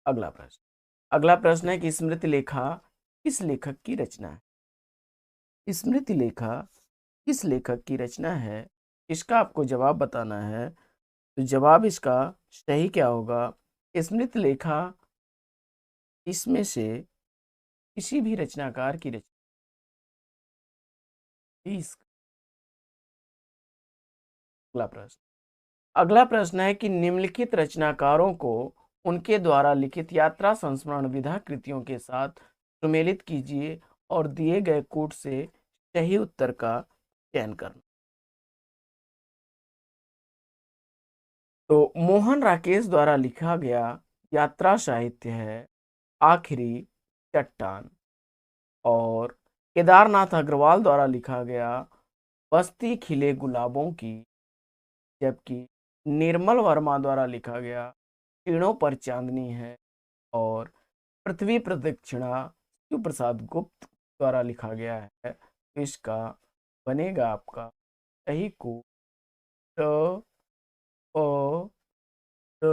अगला प्रश्न है कि स्मृति लेखा किस लेखक की रचना है। स्मृति लेखा किस लेखक की रचना है, इसका आपको जवाब बताना है। तो जवाब इसका सही क्या होगा, स्मृति लेखा इसमें से किसी भी रचनाकार की रचना। अगला प्रश्न है कि निम्नलिखित रचनाकारों को उनके द्वारा लिखित यात्रा संस्मरण विधा कृतियों के साथ सुमेलित कीजिए और दिए गए कोड से सही उत्तर का चयन करना। तो मोहन राकेश द्वारा लिखा गया यात्रा साहित्य है आखिरी चट्टान। और केदारनाथ अग्रवाल द्वारा लिखा गया बस्ती खिले गुलाबों की, जबकि निर्मल वर्मा द्वारा लिखा गया किरणों पर चांदनी है, और पृथ्वी प्रदक्षिणा शिव प्रसाद गुप्त द्वारा लिखा गया है। तो इसका बनेगा आपका सही को ट अ ट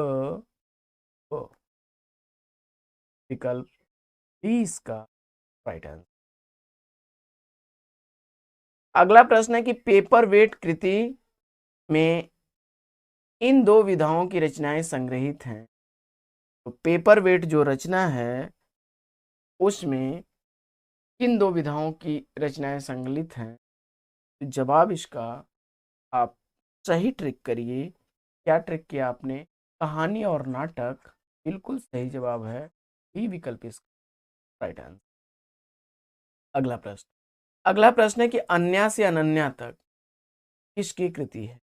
अ। विकल्प डी इसका राइट आंसर। अगला प्रश्न है कि पेपर वेट कृति में इन दो विधाओं की रचनाएं संग्रहित हैं। तो पेपर वेट जो रचना है उसमें किन दो विधाओं की रचनाएं संकलित हैं? तो जवाब इसका आप सही ट्रिक करिए। क्या ट्रिक किया आपने? कहानी और नाटक। बिल्कुल सही जवाब है, बी विकल्प इसका राइट आंसर। अगला प्रश्न है कि अन्या से अनन्या तक किसकी कृति है?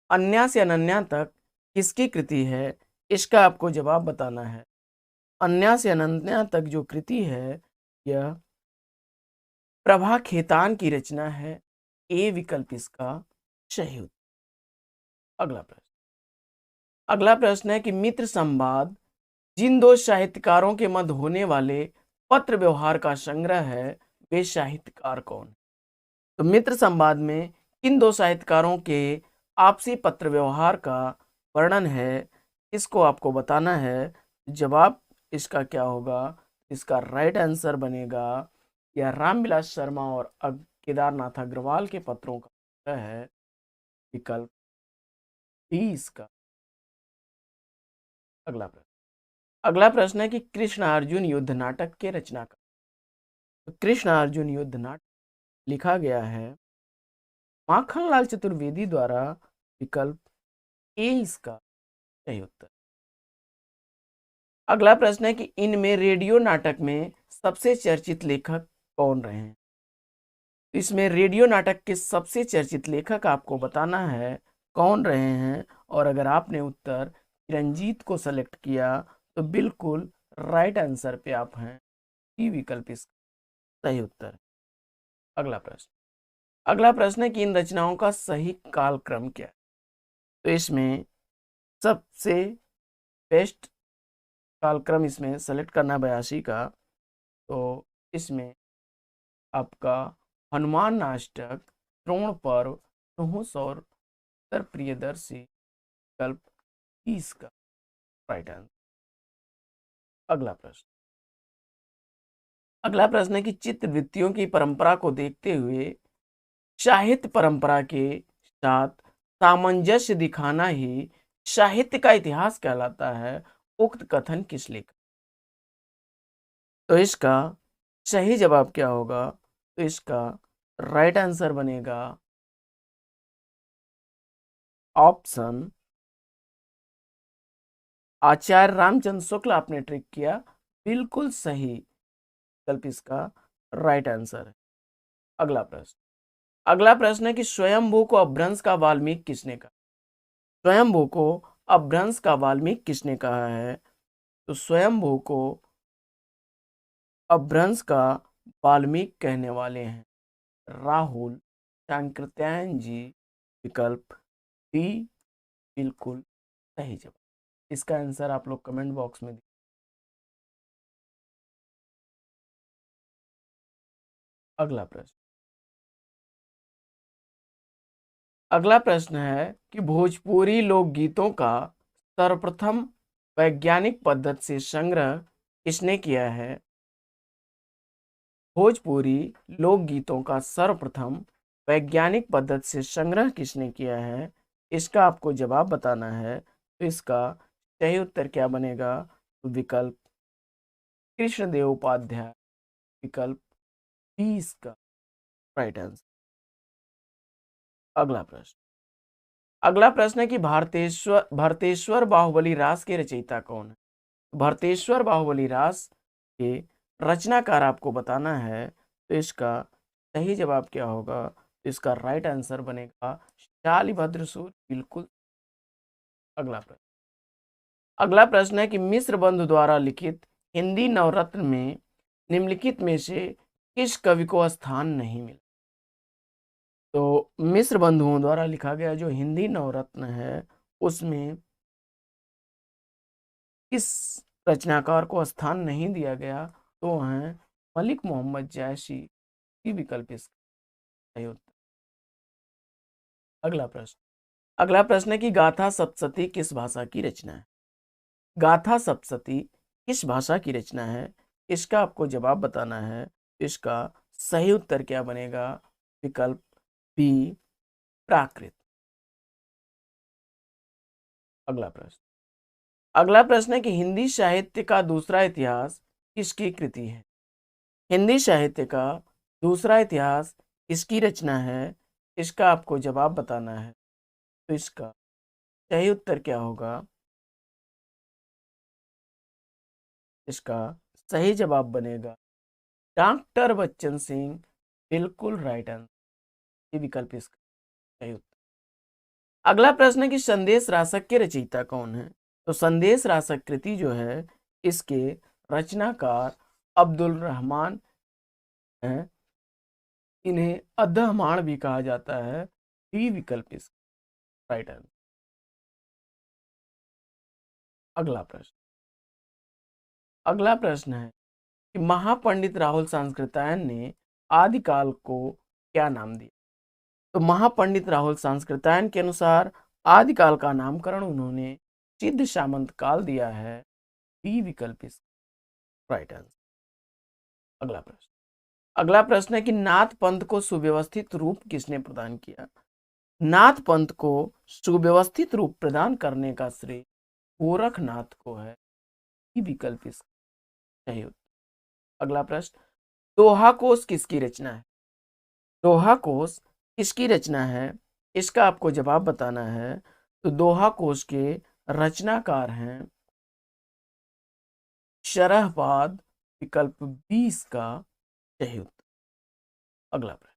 अन्या से अनन्या तक किसकी कृति है, इसका आपको जवाब बताना है। अन्या से अनन्या तक जो कृति है यह प्रभा खेतान की रचना है। ए विकल्प इसका सही उत्तर। अगला प्रश्न है कि मित्र संवाद जिन दो साहित्यकारों के मध्य होने वाले पत्र व्यवहार का संग्रह है वे साहित्यकार कौन? तो मित्र संवाद में किन दो साहित्यकारों के आपसी पत्र व्यवहार का वर्णन है, इसको आपको बताना है। जवाब इसका क्या होगा? इसका राइट आंसर बनेगा यह रामविलास शर्मा और केदारनाथ अग्रवाल के पत्रों का संग्रह है। विकल्प डी इसका। अगला प्रश्न है कि कृष्ण अर्जुन युद्ध नाटक के रचनाकार। तो कृष्ण अर्जुन युद्ध नाटक लिखा गया है माखनलाल चतुर्वेदी द्वारा। विकल्प ए इसका सही उत्तर। अगला प्रश्न है कि इनमें रेडियो नाटक में सबसे चर्चित लेखक कौन रहे हैं? इसमें रेडियो नाटक के सबसे चर्चित लेखक आपको बताना है कौन रहे हैं, और अगर आपने उत्तर चिरंजीत को सेलेक्ट किया तो बिल्कुल राइट आंसर पे आप हैं। ई विकल्प इसका सही उत्तर। अगला प्रश्न है कि इन रचनाओं का सही कालक्रम क्या है? तो इसमें सबसे बेस्ट कालक्रम इसमें सेलेक्ट करना 82 का। तो इसमें आपका हनुमान नाटक, द्रोण पर्व, नुहुस और उत्तर प्रियदर्शी विकल्प 30 का राइट आंसर। अगला प्रश्न है कि चित्रवृत्तियों की परंपरा को देखते हुए साहित्य परंपरा के साथ सामंजस्य दिखाना ही साहित्य का इतिहास कहलाता है। उक्त कथन किस लेखक? तो इसका सही जवाब क्या होगा? तो इसका राइट आंसर बनेगा ऑप्शन आचार्य रामचंद्र शुक्ल। आपने ट्रिक किया, बिल्कुल सही विकल्प इसका राइट आंसर है। अगला प्रश्न है कि स्वयंभू को अपभ्रंश का वाल्मीकि किसने कहा? स्वयंभू को अपभ्रंश का वाल्मीकि किसने कहा है? तो स्वयंभू को अपभ्रंश का वाल्मीकि कहने वाले हैं राहुल शांकृत्यायन जी। विकल्प डी बिल्कुल सही जवाब। इसका आंसर आप लोग कमेंट बॉक्स में। अगला प्रश्न है कि भोजपुरी लोकगीतों का सर्वप्रथम वैज्ञानिक पद्धति से संग्रह किसने किया है? भोजपुरी लोकगीतों का सर्वप्रथम वैज्ञानिक पद्धति से संग्रह किसने किया है, इसका आपको जवाब बताना है। तो इसका सही उत्तर क्या बनेगा? तो विकल्प कृष्णदेव उपाध्याय। विकल्प बी इसका राइट आंसर। अगला प्रश्न है कि भरतेश्वर बाहुबली रास के रचयिता कौन है? भरतेश्वर बाहुबली रास के रचनाकार आपको बताना है। तो इसका सही जवाब क्या होगा? तो इसका राइट आंसर बनेगा शालिभद्र सूर्य। बिल्कुल। अगला प्रश्न है कि मिश्र बंधु द्वारा लिखित हिंदी नवरत्न में निम्नलिखित में से किस कवि को स्थान नहीं मिला? तो मिस्र बंधुओं द्वारा लिखा गया जो हिंदी नवरत्न है उसमें किस रचनाकार को स्थान नहीं दिया गया? तो हैं मलिक मोहम्मद जैशी। की विकल्प इसका सही उत्तर। अगला प्रश्न। अगला प्रश्न है कि गाथा सप्तशती किस भाषा की रचना है? गाथा सप्तशती किस भाषा की रचना है? इसका आपको जवाब बताना है। इसका सही उत्तर क्या बनेगा? विकल्प बी, प्राकृत। अगला प्रश्न। अगला प्रश्न है कि हिंदी साहित्य का दूसरा इतिहास किसकी कृति है? हिंदी साहित्य का दूसरा इतिहास किसकी रचना है? इसका आपको जवाब बताना है। तो इसका सही उत्तर क्या होगा? इसका सही जवाब बनेगा डॉक्टर बच्चन सिंह। बिल्कुल राइट आंसर। ये विकल्प इसका सही उत्तर। अगला प्रश्न है कि संदेश रासक के रचयिता कौन है? तो संदेश रासक कृति जो है इसके रचनाकार अब्दुल रहमान हैं। इन्हें अद्धमाण भी कहा जाता है। बी विकल्प इसका राइट आंसर। अगला प्रश्न। अगला प्रश्न है कि महापंडित राहुल सांस्कृतायन ने आदिकाल को क्या नाम दिया? तो महापंडित राहुल सांस्कृतायन के अनुसार आदिकाल का नामकरण उन्होंने सिद्ध सामंत काल दिया है। बी विकल्प इसका राइट आंसर। अगला प्रश्न। अगला प्रश्न है कि नाथ पंथ को सुव्यवस्थित रूप किसने प्रदान किया? नाथ पंथ को सुव्यवस्थित रूप प्रदान करने का श्रेय गोरखनाथ को है। बी विकल्प इसका सही उत्तर। अगला प्रश्न। दोहा कोश किसकी रचना है? दोहा कोश किसकी रचना है? इसका आपको जवाब बताना है। तो दोहा कोश के रचनाकार हैं शरहपाद। विकल्प 20 का सही उत्तर। अगला प्रश्न।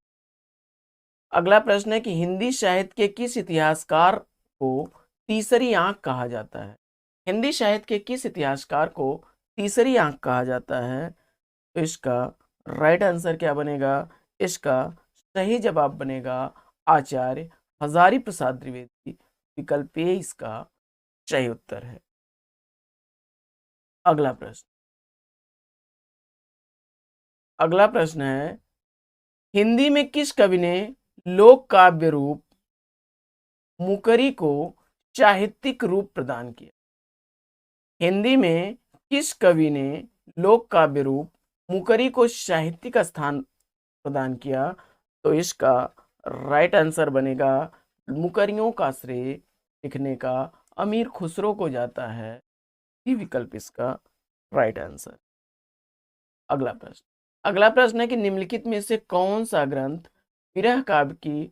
अगला प्रश्न है कि हिंदी साहित्य के किस इतिहासकार को तीसरी आंख कहा जाता है? हिंदी साहित्य के किस इतिहासकार को तीसरी आंख कहा जाता है? तो इसका राइट आंसर क्या बनेगा? इसका सही जवाब बनेगा आचार्य हजारी प्रसाद द्विवेदी। विकल्प ए इसका सही उत्तर है। अगला प्रश्न। अगला प्रश्न है हिंदी में किस कवि ने लोक काव्य रूप मुकरी को साहित्यिक रूप प्रदान किया? हिंदी में किस कवि ने लोक काव्य रूप मुकरी को साहित्यिक स्थान प्रदान किया? तो इसका राइट आंसर बनेगा मुकरियों का श्रेय लिखने का अमीर खुसरो को जाता है। ये विकल्प इसका राइट आंसर। अगला प्रश्न। अगला प्रश्न है कि निम्नलिखित में से कौन सा ग्रंथ विरह काव्य की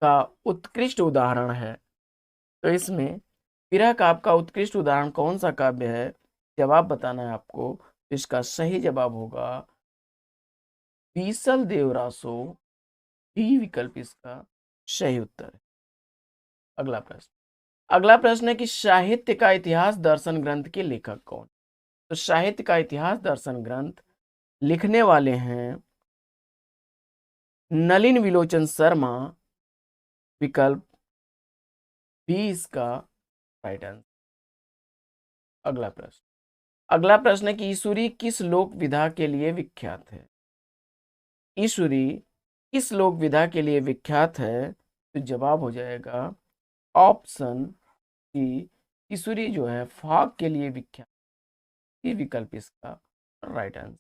का उत्कृष्ट उदाहरण है? तो इसमें विरह काव्य का उत्कृष्ट उदाहरण कौन सा काव्य है? जवाब बताना है आपको। तो इसका सही जवाब होगा बीसल देवरासो। डी विकल्प इसका सही उत्तर है। अगला प्रश्न। अगला प्रश्न है कि साहित्य का इतिहास दर्शन ग्रंथ के लेखक कौन? तो साहित्य का इतिहास दर्शन ग्रंथ लिखने वाले हैं नलिन विलोचन शर्मा। विकल्प बी इसका राइट आंसर। अगला प्रश्न। अगला प्रश्न है कि ईश्वरी किस लोक विधा के लिए विख्यात है? ईश्वरी किस लोक विधा के लिए विख्यात है? तो जवाब हो जाएगा ऑप्शन सी, ईश्वरी जो है फाग के लिए विख्यात। ये विकल्प इसका राइट आंसर।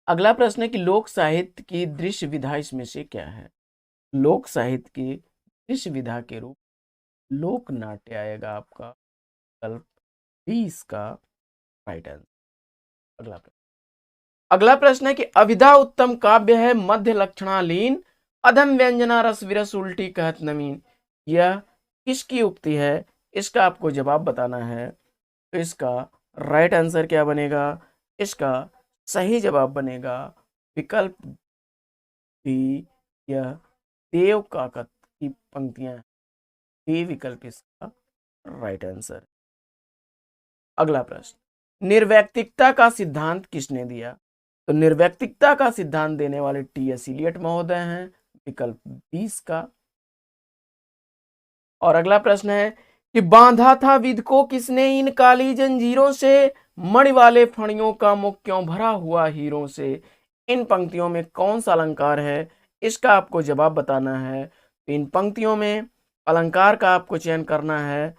अगला प्रश्न है कि लोक साहित्य की दृश्य विधा इसमें से क्या है? लोक साहित्य की दृश्य विधा के रूप लोक नाट्य आएगा आपका। विकल्प बी इसका राइट आंसर। अगला प्रश्न। अगला प्रश्न है कि अभिधा उत्तम काव्य है मध्य लक्षणालीन अधम व्यंजना रस विरस उल्टी कहत नवीन। यह किसकी उक्ति है? इसका आपको जवाब बताना है। तो इसका राइट आंसर क्या बनेगा? इसका सही जवाब बनेगा विकल्प बी, यह देव काकत की पंक्तियां। बी विकल्प इसका राइट आंसर। अगला प्रश्न। निर्वैयक्तिकता का सिद्धांत किसने दिया? तो निर्व्यक्तिकता का सिद्धांत देने वाले टी.एस. इलियट महोदय हैं, विकल्प 20 का। और अगला प्रश्न है कि बांधा था विध को किसने इन काली जंजीरों से, मणि वाले फणियों का मुख क्यों भरा हुआ हीरों से। इन पंक्तियों में कौन सा अलंकार है, इसका आपको जवाब बताना है। तो इन पंक्तियों में अलंकार का आपको चयन करना है।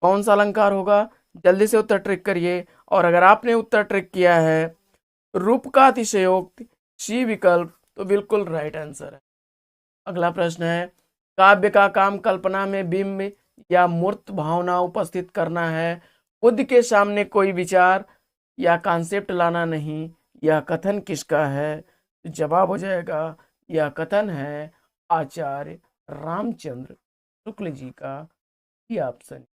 कौन सा अलंकार होगा, जल्दी से उत्तर ट्रिक करिए। और अगर आपने उत्तर ट्रिक किया है रूप का अतिशयोक्ति सी विकल्प, तो बिल्कुल राइट आंसर है। अगला प्रश्न है काव्य का काम कल्पना में बिंब या मूर्त भावना उपस्थित करना है, खुद के सामने कोई विचार या कॉन्सेप्ट लाना नहीं, यह कथन किसका है। तो जवाब हो जाएगा यह कथन है आचार्य रामचंद्र शुक्ल जी का। ही ऑप्शन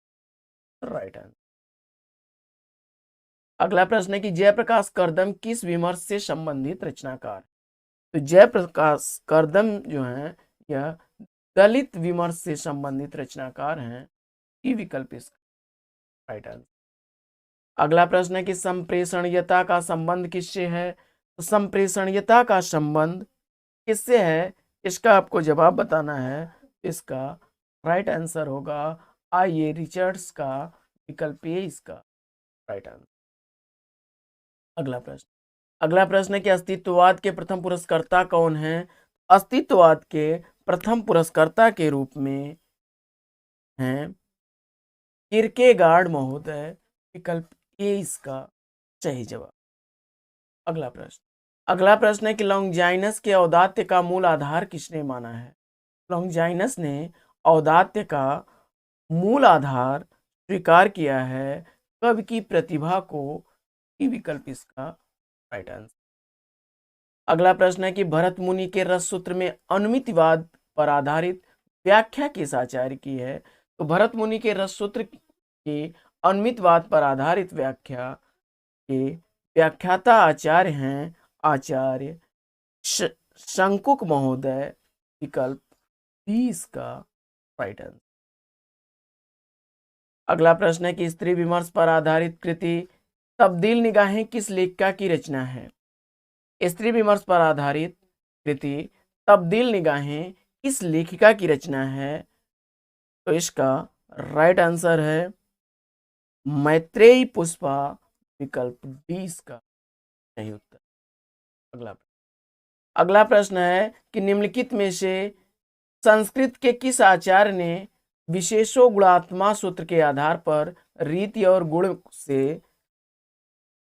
राइट आंसर। अगला प्रश्न है कि जयप्रकाश करदम किस विमर्श से संबंधित रचनाकार। तो जयप्रकाश करदम जो है यह दलित विमर्श से संबंधित रचनाकार हैं। ई विकल्प इसका राइट आंसर। अगला प्रश्न है कि संप्रेषणीयता का संबंध किससे है। तो संप्रेषणीयता का संबंध किससे है, इसका आपको जवाब बताना है। इसका राइट आंसर होगा आइए रिचर्ड्स का, विकल्प ए इसका राइट आंसर। अगला प्रश्न है कि अस्तित्ववाद के प्रथम पुरस्कर्ता कौन है। अस्तित्ववाद के प्रथम पुरस्कर्ता के रूप में हैं किरकेगार्ड महोदय, विकल्प ए इसका सही जवाब। अगला प्रश्न है कि लॉन्गिनस के औदात्य का मूल आधार किसने माना है। लॉन्गिनस ने औदात्य का मूल आधार स्वीकार किया है कवि की प्रतिभा को। ई विकल्प इसका राइट आंसर। अगला प्रश्न है कि भरत मुनि के रस सूत्र में अनुमितिवाद पर आधारित व्याख्या किस आचार्य की है। तो भरत मुनि के रस सूत्र के अनुमितवाद पर आधारित व्याख्या के व्याख्याता आचार्य हैं आचार्य शंकुक महोदय, विकल्प 20 का राइट आंसर। अगला प्रश्न है कि स्त्री विमर्श पर आधारित कृति तब्दील निगाहें किस लेखिका की रचना है। स्त्री विमर्श पर आधारित कृति तब्दील निगाहें किस लेखिका की रचना है। तो इसका राइट आंसर है मैत्रेयी पुष्पा, विकल्प 20 का सही उत्तर। अगला प्रश्न है कि निम्नलिखित में से संस्कृत के किस आचार्य ने विशेषो गुणात्मा सूत्र के आधार पर रीति और गुण से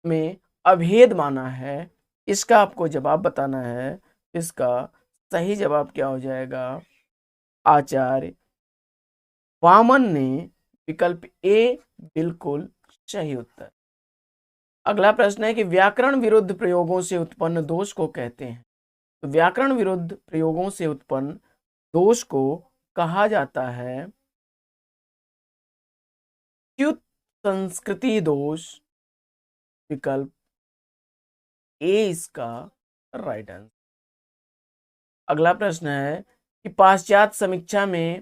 में अभेद माना है। इसका आपको जवाब बताना है। इसका सही जवाब क्या हो जाएगा, आचार्य वामन ने, विकल्प ए बिल्कुल सही उत्तर। अगला प्रश्न है कि व्याकरण विरुद्ध प्रयोगों से उत्पन्न दोष को कहते हैं। तो व्याकरण विरुद्ध प्रयोगों से उत्पन्न दोष को कहा जाता है च्युत संस्कृति दोष, विकल्प ए इसका राइट आंसर। अगला प्रश्न है कि पाश्चात्य समीक्षा में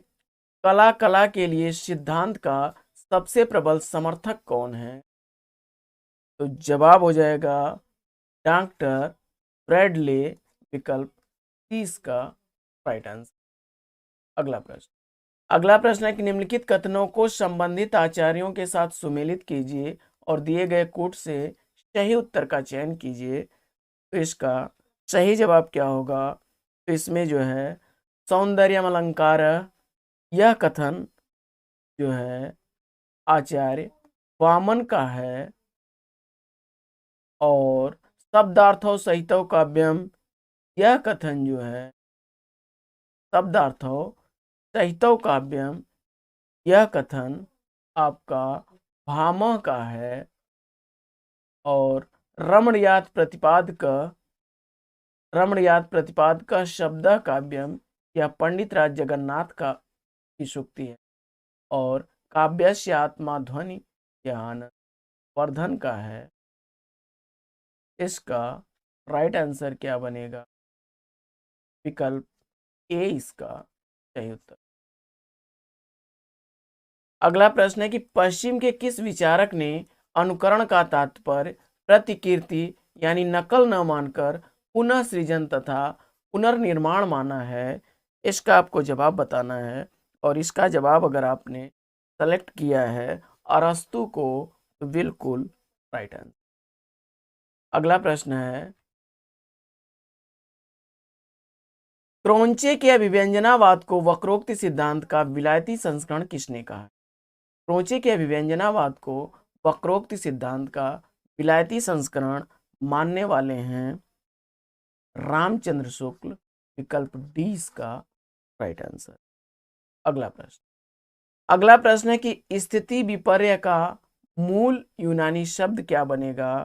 कला के लिए सिद्धांत का सबसे प्रबल समर्थक कौन है। तो जवाब हो जाएगा डॉक्टर ब्रैडले, विकल्प 30 का राइट आंसर। अगला प्रश्न है कि निम्नलिखित कथनों को संबंधित आचार्यों के साथ सुमेलित कीजिए और दिए गए कूट से सही उत्तर का चयन कीजिए। तो इसका सही जवाब क्या होगा, तो इसमें जो है सौंदर्यम अलंकार, यह कथन जो है आचार्य वामन का है। और शब्दार्थो सहितो काव्यम, यह कथन जो है शब्दार्थो सहितो काव्यम, यह कथन आपका भामह का है। और रमणयात प्रतिपादक शब्द काव्यम, यह पंडित राज जगन्नाथ का की सूक्ति है। और काव्यस्य आत्मा ध्वनि ज्ञान वर्धन का है। इसका राइट आंसर क्या बनेगा, विकल्प ए इसका सही उत्तर। अगला प्रश्न है कि पश्चिम के किस विचारक ने अनुकरण का तात्पर्य प्रतिकीर्ति यानी नकल न मानकर पुनः सृजन तथा पुनर्निर्माण माना है? इसका आपको जवाब बताना है और इसका जवाब अगर आपने सेलेक्ट किया है अरस्तु को, तो बिल्कुल राइट आंसर। अगला प्रश्न है, क्रोंचे के अभिव्यंजनावाद को वक्रोक्ति सिद्धांत का विलायती संस्करण किसने कहा? क्रोंचे के अभिव्यंजनावाद को वक्रोक्ति सिद्धांत का विलायती संस्करण मानने वाले हैं रामचंद्र शुक्ल, विकल्प डी इसका राइट आंसर। अगला प्रश्न है कि स्थिति विपर्य का मूल यूनानी शब्द क्या बनेगा?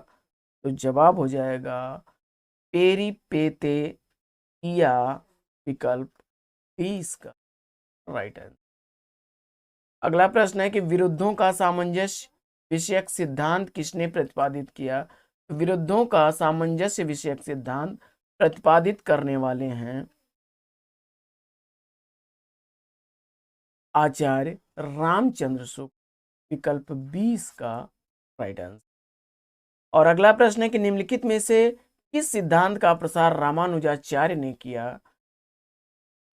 तो जवाब हो जाएगा पेरिपेतेइया, विकल्प डी इसका राइट आंसर। अगला प्रश्न है कि विरुद्धों का सामंजस्य विषयक सिद्धांत किसने प्रतिपादित किया? विरुद्धों का सामंजस्य विषयक सिद्धांत प्रतिपादित करने वाले हैं आचार्य रामचंद्र शुक्ल, विकल्प 20 का राइट आंसर। और अगला प्रश्न है कि निम्नलिखित में से किस सिद्धांत का प्रसार रामानुजाचार्य ने किया?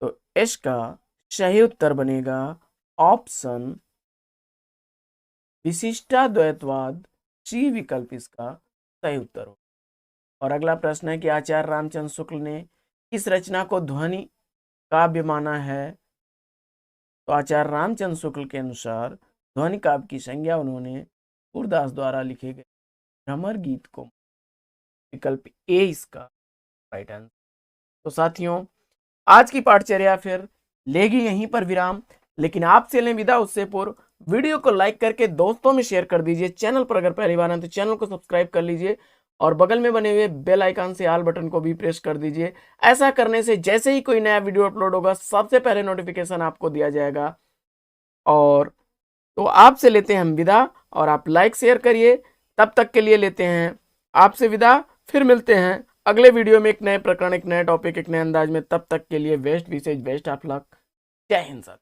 तो इसका सही उत्तर बनेगा ऑप्शन विशिष्टाद्वैतवाद, सी विकल्प इसका सही उत्तर हो। और अगला प्रश्न है कि आचार्य रामचंद्र शुक्ल ने किस रचना को ध्वनि काव्य माना है? तो आचार्य रामचंद्र शुक्ल के अनुसार ध्वनि काव्य की संज्ञा उन्होंने सूरदास द्वारा लिखे गए भ्रमर गीत को, विकल्प ए इसका राइट आंसर। तो साथियों, आज की पाठचर्या फिर लेगी यहीं पर विराम, लेकिन आपसे लें विदा उससे पूर्व वीडियो को लाइक करके दोस्तों में शेयर कर दीजिए। चैनल पर अगर पहली बार हैं तो चैनल को सब्सक्राइब कर लीजिए और बगल में बने हुए बेल आइकन से ऑल बटन को भी प्रेस कर दीजिए। ऐसा करने से जैसे ही कोई नया वीडियो अपलोड होगा सबसे पहले नोटिफिकेशन आपको दिया जाएगा। और तो आपसे लेते हैं हम विदा और आप लाइक शेयर करिए। तब तक के लिए लेते हैं आपसे विदा, फिर मिलते हैं अगले वीडियो में एक नए प्रकरण, एक नए टॉपिक, एक नए अंदाज में। तब तक के लिए बेस्ट विशेष बेस्ट ऑफ लक। जय हिंद।